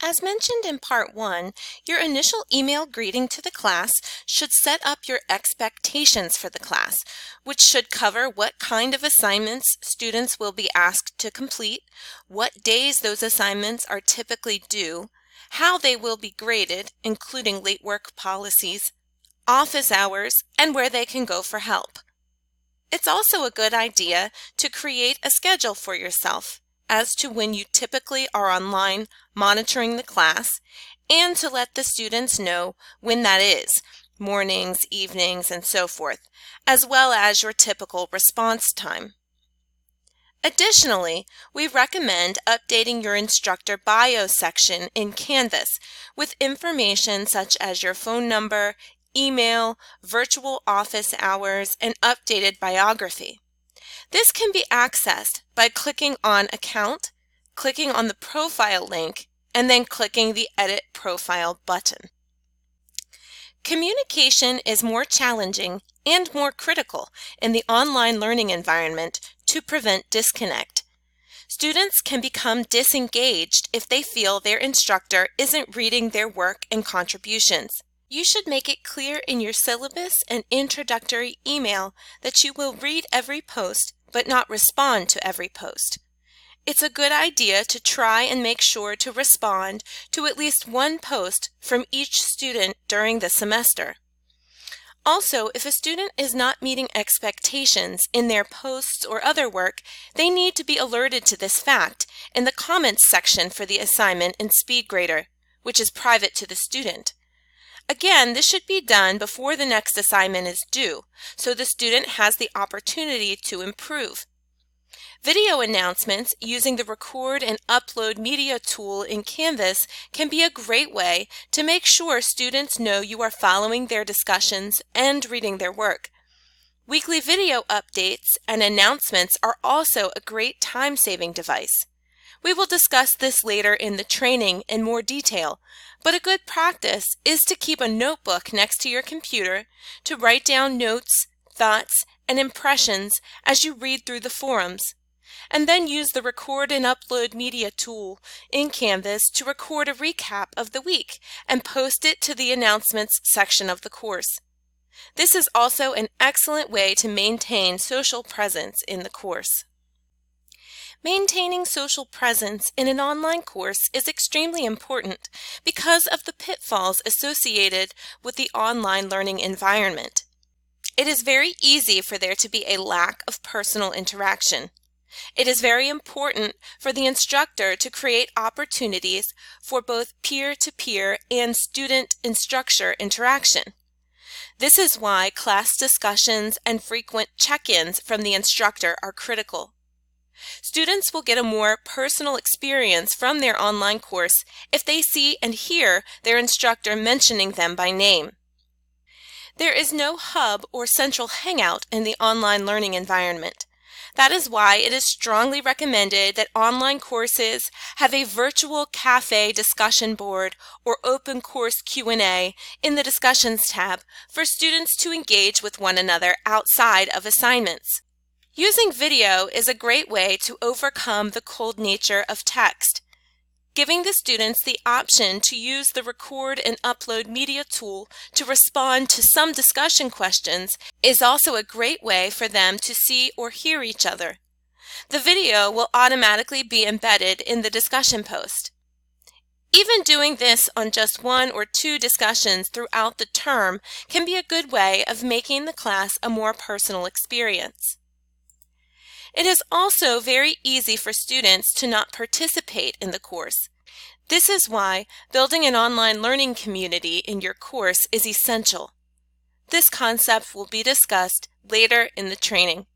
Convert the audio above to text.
As mentioned in Part 1, your initial email greeting to the class should set up your expectations for the class, which should cover what kind of assignments students will be asked to complete, what days those assignments are typically due, how they will be graded, including late work policies, office hours, and where they can go for help. It's also a good idea to create a schedule for yourself as to when you typically are online monitoring the class, and to let the students know when that is, mornings, evenings, and so forth, as well as your typical response time. Additionally, we recommend updating your instructor bio section in Canvas with information such as your phone number, email, virtual office hours, and updated biography. This can be accessed by clicking on Account, clicking on the Profile link, and then clicking the Edit Profile button. Communication is more challenging and more critical in the online learning environment to prevent disconnect. Students can become disengaged if they feel their instructor isn't reading their work and contributions. You should make it clear in your syllabus and introductory email that you will read every post but not respond to every post. It's a good idea to try and make sure to respond to at least one post from each student during the semester. Also, if a student is not meeting expectations in their posts or other work, they need to be alerted to this fact in the comments section for the assignment in SpeedGrader, which is private to the student. Again, this should be done before the next assignment is due, so the student has the opportunity to improve. Video announcements using the Record and Upload Media tool in Canvas can be a great way to make sure students know you are following their discussions and reading their work. Weekly video updates and announcements are also a great time-saving device. We will discuss this later in the training in more detail, but a good practice is to keep a notebook next to your computer to write down notes, thoughts, and impressions as you read through the forums, and then use the Record and Upload Media tool in Canvas to record a recap of the week and post it to the announcements section of the course. This is also an excellent way to maintain social presence in the course. Maintaining social presence in an online course is extremely important because of the pitfalls associated with the online learning environment. It is very easy for there to be a lack of personal interaction. It is very important for the instructor to create opportunities for both peer-to-peer and student-instructor interaction. This is why class discussions and frequent check-ins from the instructor are critical. Students will get a more personal experience from their online course if they see and hear their instructor mentioning them by name. There is no hub or central hangout in the online learning environment. That is why it is strongly recommended that online courses have a virtual cafe discussion board or open course Q&A in the Discussions tab for students to engage with one another outside of assignments. Using video is a great way to overcome the cold nature of text. Giving the students the option to use the Record and Upload Media tool to respond to some discussion questions is also a great way for them to see or hear each other. The video will automatically be embedded in the discussion post. Even doing this on just one or two discussions throughout the term can be a good way of making the class a more personal experience. It is also very easy for students to not participate in the course. This is why building an online learning community in your course is essential. This concept will be discussed later in the training.